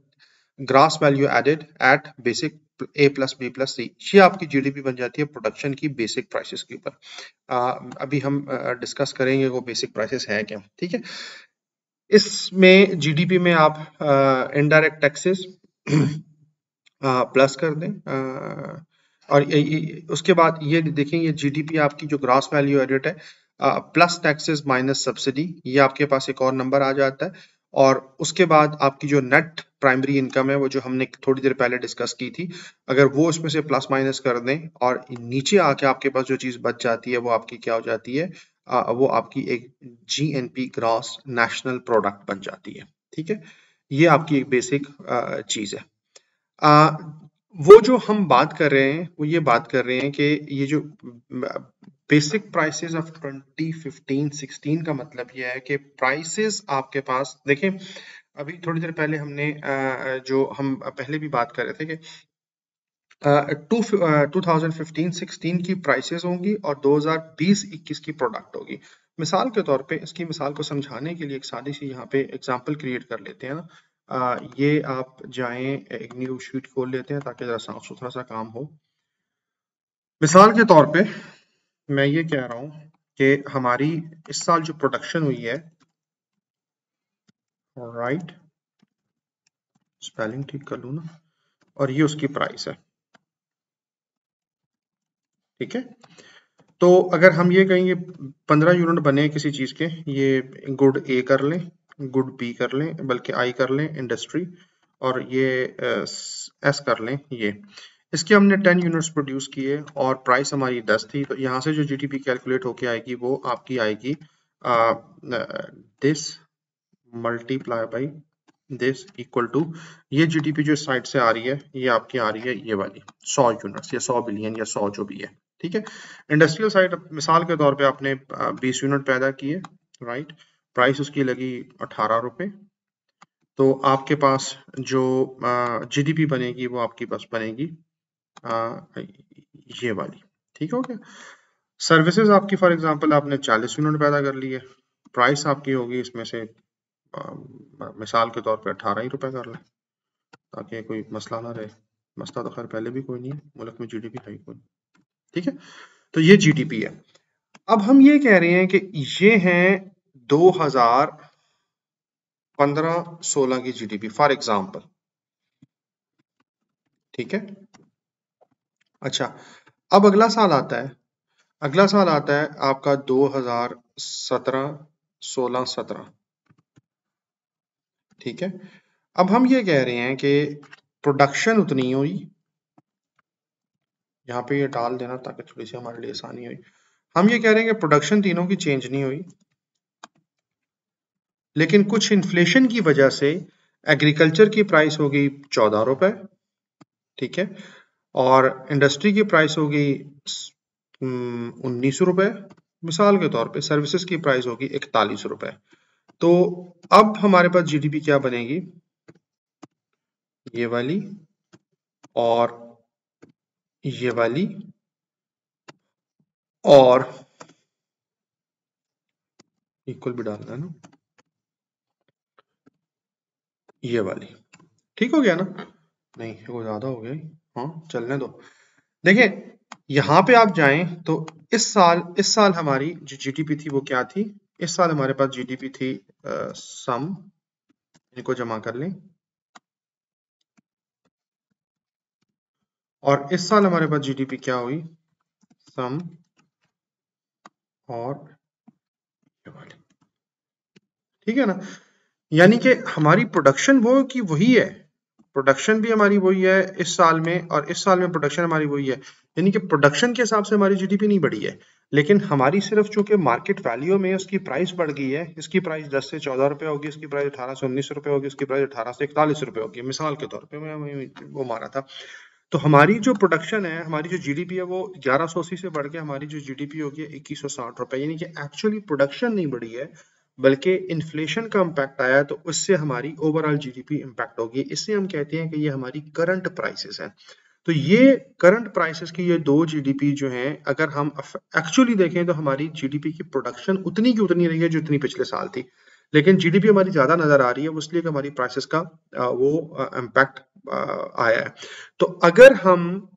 gross value added at basic A plus B plus C, ये आपकी जीडीपी बन जाती है प्रोडक्शन की बेसिक प्राइसेस के ऊपर। अभी हम डिस्कस करेंगे वो बेसिक प्राइसेस है क्या, ठीक है। इसमें जीडीपी में आप इनडायरेक्ट टैक्सेस प्लस कर दें, और उसके बाद ये देखें, ये जीडीपी आपकी जो ग्रॉस वैल्यू एडेड है प्लस टैक्सेस माइनस सब्सिडी, ये आपके पास एक और नंबर आ जाता है। और उसके बाद आपकी जो नेट प्राइमरी इनकम है, वो जो हमने थोड़ी देर पहले डिस्कस की थी, अगर वो इसमें से प्लस माइनस कर दें और नीचे आके आपके पास जो चीज़ बच जाती है वो आपकी क्या हो जाती है, वो आपकी एक जीएनपी ग्रॉस नेशनल प्रोडक्ट बन जाती है, ठीक है। ये आपकी एक बेसिक चीज़ है। वो जो हम बात कर रहे हैं वो ये बात कर रहे हैं कि ये जो बेसिक प्राइसेस ऑफ 2015-16 का मतलब ये है कि प्राइसेस आपके पास देखें, अभी थोड़ी देर पहले हमने जो हम पहले भी बात कर रहे थे कि 2015-16 की प्राइसेस होंगी और 2020-21 की प्रोडक्ट होगी। मिसाल के तौर पे इसकी मिसाल को समझाने के लिए एक सादी सी यहाँ पे एग्जांपल क्रिएट कर लेते हैं ना। ये आप जाएं, एक न्यू शीट खोल लेते हैं ताकि जरा साफ सुथरा सा काम हो। मिसाल के तौर पे मैं ये कह रहा हूँ कि हमारी इस साल जो प्रोडक्शन हुई है, राइट, स्पेलिंग ठीक कर लूँ ना, और ये उसकी प्राइस है, ठीक है। तो अगर हम ये कहेंगे 15 यूनिट बने किसी चीज़ के, ये गुड ए कर लें, गुड बी कर लें, बल्कि आई कर लें इंडस्ट्री, और ये एस कर लें, ये इसके हमने 10 यूनिट्स प्रोड्यूस किए और प्राइस हमारी 10 थी, तो यहाँ से जो जीडीपी कैलकुलेट होके आएगी वो आपकी आएगी this multiply by this equal to, ये जीडीपी जो साइड से आ रही है ये आपकी आ रही है ये वाली 100 यूनिट्स या 100 बिलियन या 100 जो भी है, ठीक है। इंडस्ट्रियल साइड मिसाल के तौर पे आपने 20 यूनिट पैदा किए, राइट, प्राइस उसकी लगी 18 रुपए, तो आपके पास जो जीडीपी बनेगी वो आपकी पास बनेगी ये वाली, ठीक हो गया। सर्विसेज आपकी फॉर एग्जांपल आपने 40 यूनिट पैदा कर लिए, प्राइस आपकी होगी इसमें से मिसाल के तौर पे 18 ही रुपए कर लें ताकि कोई मसला ना रहे। मसला तो खैर पहले भी कोई नहीं है, मुल्क में जीडीपी है ही कोई, ठीक है। तो ये जीडीपी है। अब हम ये कह रहे हैं कि ये है 2015-16 की जीडीपी फॉर एग्जांपल, ठीक है। अच्छा, अब अगला साल आता है, अगला साल आता है आपका 2017-16-17, ठीक है। अब हम ये कह रहे हैं कि प्रोडक्शन उतनी हुई, यहाँ पे ये डाल देना ताकि थोड़ी सी हमारे लिए आसानी हुई। हम ये कह रहे हैं कि प्रोडक्शन तीनों की चेंज नहीं हुई, लेकिन कुछ इन्फ्लेशन की वजह से एग्रीकल्चर की प्राइस हो गई 14 रुपए, ठीक है, और इंडस्ट्री की प्राइस होगी 19 रुपए, मिसाल के तौर पे सर्विसेज की प्राइस होगी 41 रुपए। तो अब हमारे पास जीडीपी क्या बनेगी, ये वाली और ये वाली और इक्वल भी डालना है ना, ये वाली, ठीक हो गया ना, नहीं वो ज्यादा हो गया, हाँ चलने दो। देखिए यहाँ पे आप जाएं तो इस साल हमारी जो जीडीपी थी वो क्या थी, इस साल हमारे पास जीडीपी थी सम, इनको जमा कर लें, और इस साल हमारे पास जीडीपी क्या हुई, सम और ये वाली, ठीक है ना। यानी कि हमारी प्रोडक्शन वो की वही है, प्रोडक्शन भी हमारी वही है इस साल में, और इस साल में प्रोडक्शन हमारी वही है, यानी कि प्रोडक्शन के हिसाब से हमारी जीडीपी नहीं बढ़ी है। लेकिन हमारी सिर्फ चूंकि मार्केट वैल्यू में उसकी प्राइस बढ़ गई है, इसकी प्राइस 10 से 14 रुपए होगी, इसकी प्राइस 18 से 19 रुपए होगी, इसकी प्राइस 18 से 41 रुपए होगी, मिसाल के तौर पे मैं वो मारा था। तो हमारी जो प्रोडक्शन है, हमारी जो जीडीपी है, वो 1180 से बढ़ के हमारी जो जीडीपी होगी 2160 रुपए, यानी कि एक्चुअली प्रोडक्शन नहीं बढ़ी है बल्कि इन्फ्लेशन का इम्पैक्ट आया, तो उससे हमारी ओवरऑल जीडीपी इम्पैक्ट होगी। इससे हम कहते हैं कि ये हमारी करंट प्राइसेस है। तो ये करंट प्राइसेस की ये दो जीडीपी जो हैं, अगर हम एक्चुअली देखें तो हमारी जीडीपी की प्रोडक्शन उतनी की उतनी रही है जितनी पिछले साल थी, लेकिन जीडीपी हमारी ज्यादा नजर आ रही है, वो इसलिए कि हमारी प्राइसेस का वो इम्पैक्ट आया है। तो अगर हम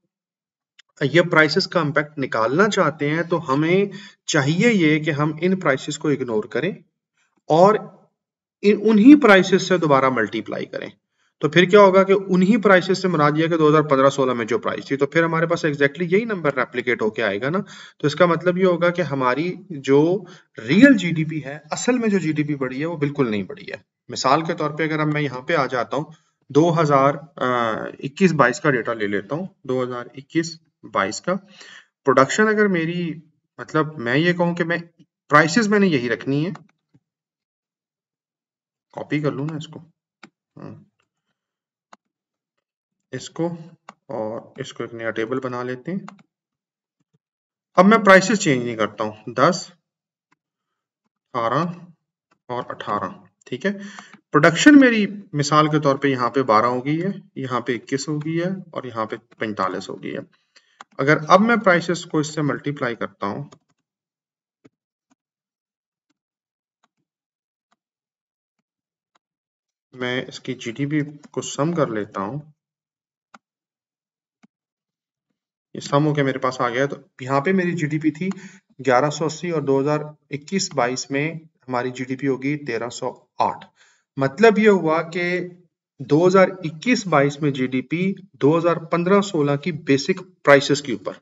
ये प्राइसेस का इम्पैक्ट निकालना चाहते हैं तो हमें चाहिए ये कि हम इन प्राइसेस को इग्नोर करें और उन्हीं प्राइसेस से दोबारा मल्टीप्लाई करें। तो फिर क्या होगा कि उन्हीं प्राइसेस से मुराद ये कि 2015-16 में जो प्राइस थी, तो फिर हमारे पास एग्जैक्टली यही नंबर रेप्लिकेट होके आएगा ना। तो इसका मतलब ये होगा कि हमारी जो रियल जीडीपी है, असल में जो जीडीपी बढ़ी है, वो बिल्कुल नहीं बढ़ी है। मिसाल के तौर पे अगर मैं यहाँ पे आ जाता हूँ, 2021-22 का डेटा ले लेता हूँ। 2021-22 का प्रोडक्शन अगर मेरी, मतलब मैं ये कहूँ कि मैं प्राइसेस मैंने यही रखनी है, कॉपी कर लूँ ना इसको, इसको और इसको एक नया टेबल बना लेते हैं। अब मैं प्राइसेस चेंज नहीं करता हूँ, 10, 18 और 18, ठीक है। प्रोडक्शन मेरी मिसाल के तौर पे यहाँ पे 12 हो गई है, यहाँ पे 21 हो गई है और यहाँ पे 45 हो गई है। अगर अब मैं प्राइसेस को इससे मल्टीप्लाई करता हूँ, मैं इसकी जीडीपी को सम कर लेता हूँ, ये सम होके मेरे पास आ गया। तो यहाँ पे मेरी जीडीपी थी 1180 और 2021-22 में हमारी जीडीपी होगी 1308। मतलब ये हुआ कि 2021-22 में जीडीपी 2015-16 की बेसिक प्राइसेस के ऊपर,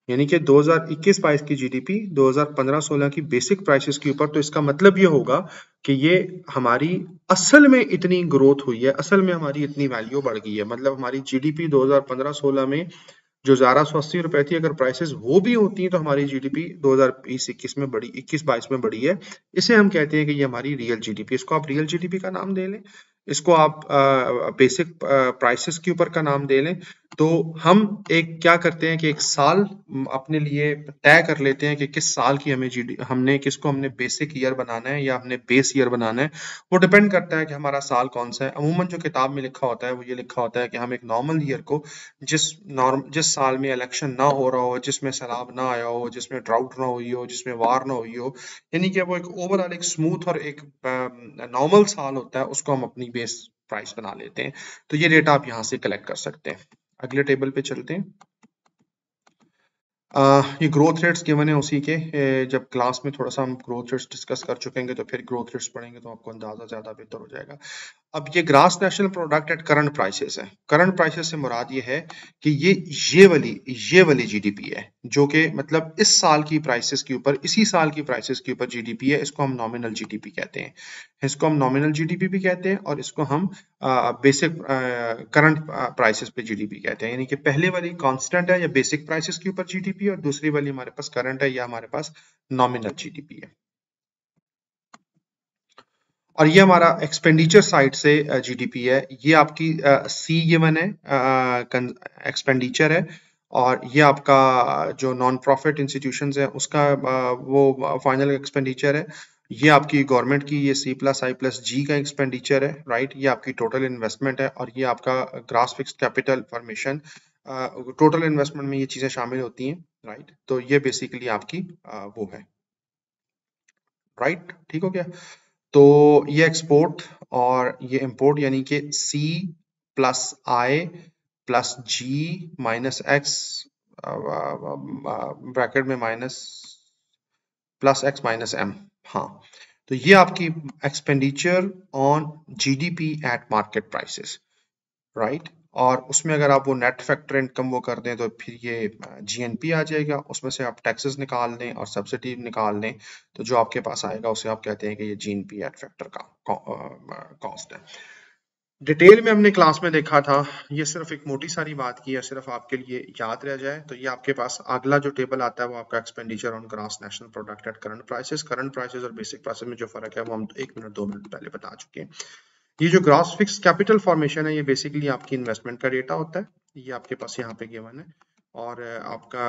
यानी कि 2021-22 की जीडीपी 2015-16 की बेसिक प्राइसेस के ऊपर। तो इसका मतलब ये होगा कि ये हमारी असल में इतनी ग्रोथ हुई है, असल में हमारी इतनी वैल्यू बढ़ गई है। मतलब हमारी जीडीपी 2015-16 में जो 1180 रुपए थी, अगर प्राइसेस वो भी होती तो हमारी जीडीपी 2020-21 में बढ़ी, 21-22 में बढ़ी है। इसे हम कहते हैं कि ये हमारी रियल जीडीपी। इसको आप रियल जीडीपी का नाम दे लें, इसको आप बेसिक प्राइसेस के ऊपर का नाम दे लें। तो हम एक क्या करते हैं कि एक साल अपने लिए तय कर लेते हैं कि किस साल की हमने किसको हमने बेसिक ईयर बनाना है या हमने बेस ईयर बनाना है। वो डिपेंड करता है कि हमारा साल कौन सा है। अमूमन जो किताब में लिखा होता है वो ये लिखा होता है कि हम एक नॉर्मल ईयर को, जिस साल में इलेक्शन ना हो रहा हो, जिसमें सैलाब ना आया हो, जिसमें ड्राउट ना हुई हो, जिसमें वार ना हुई हो, यानी कि वो एक ओवरऑल एक स्मूथ और एक नॉर्मल साल होता है, उसको हम अपनी बेस प्राइस बना लेते हैं। तो ये डेटा आप यहाँ से कलेक्ट कर सकते हैं। अगले टेबल पे चलते हैं। ये ग्रोथ रेट्स गिवन है उसी के, जब क्लास में थोड़ा सा हम ग्रोथ रेट्स डिस्कस कर चुकेंगे तो फिर ग्रोथ रेट्स पढ़ेंगे तो आपको अंदाजा ज्यादा बेहतर हो जाएगा। अब ये grass national product at current prices है। करंट प्राइसेस से मुराद ये है कि ये वाली जीडीपी है, जो कि मतलब इस साल की प्राइसेस के ऊपर, इसी साल की प्राइसेस के ऊपर जीडीपी है। इसको हम नॉमिनल जीडीपी कहते हैं, इसको हम नॉमिनल जीडीपी भी कहते हैं और इसको हम बेसिक करंट प्राइसेस पे जीडीपी कहते हैं। यानी कि पहले वाली कांस्टेंट है या बेसिक प्राइसेस के ऊपर जीडीपी, और दूसरी वाली हमारे पास करंट है या हमारे पास नॉमिनल जीडीपी है। और ये हमारा एक्सपेंडिचर साइड से जीडीपी है। ये आपकी सी गिवन है, एक्सपेंडिचर है, और ये आपका जो नॉन प्रॉफिट इंस्टीट्यूशंस है उसका वो फाइनल एक्सपेंडिचर है। ये आपकी गवर्नमेंट की ये C+I+G का एक्सपेंडिचर है, राइट। ये आपकी टोटल इन्वेस्टमेंट है और ये आपका gross fixed capital formation. Total investment में ये चीजें शामिल होती हैं, राइट। तो ये बेसिकली आपकी वो है, राइट, ठीक हो गया। तो ये एक्सपोर्ट और ये इंपोर्ट, यानी कि C+I+G-X ब्रैकेट में +X-M, हाँ। तो ये आपकी expenditure on GDP at market prices, right. और उसमें अगर आप वो नेट फैक्टर इनकम वो कर दें तो फिर ये जीएनपी आ जाएगा। उसमें से आप टैक्सेस निकाल दें और सब्सिडी निकाल दें, तो जो आपके पास आएगा उसे आप कहते हैं कि ये जीएनपी एट फैक्टर का कॉस्ट है। डिटेल में हमने क्लास में देखा था, ये सिर्फ एक मोटी सारी बात की है, सिर्फ आपके लिए याद रह जाए। तो ये आपके पास अगला जो टेबल आता है वो आपका expenditure on gross national product at current prices और बेसिक प्राइसेस में जो फर्क है वो हम 1 मिनट 2 मिनट पहले बता चुके हैं। ये जो ग्रॉस फिक्स कैपिटल फॉर्मेशन है ये बेसिकली आपकी इन्वेस्टमेंट का डेटा होता है, ये आपके पास यहाँ पे गिवन है। और आपका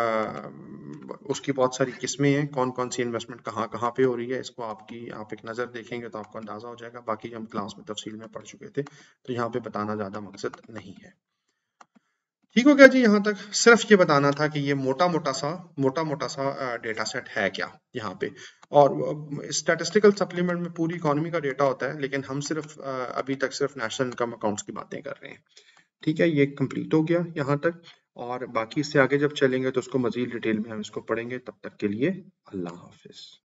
उसकी बहुत सारी किस्में हैं, कौन कौन सी इन्वेस्टमेंट कहाँ कहाँ पे हो रही है, इसको आप एक नज़र देखेंगे तो आपको अंदाजा हो जाएगा। बाकी हम क्लास में तफसील में पढ़ चुके थे, तो यहाँ पे बताना ज़्यादा मकसद नहीं है। ठीक हो गया जी। यहाँ तक सिर्फ ये बताना था कि ये मोटा मोटा सा डेटा सेट है क्या यहाँ पे। और स्टैटिस्टिकल सप्लीमेंट में पूरी इकोनॉमी का डेटा होता है, लेकिन हम सिर्फ अभी तक सिर्फ नेशनल इनकम अकाउंट्स की बातें कर रहे हैं। ठीक है, ये कंप्लीट हो गया यहाँ तक। और बाकी इससे आगे जब चलेंगे तो उसको मजीद डिटेल में हम इसको पढ़ेंगे। तब तक के लिए अल्लाह हाफिज।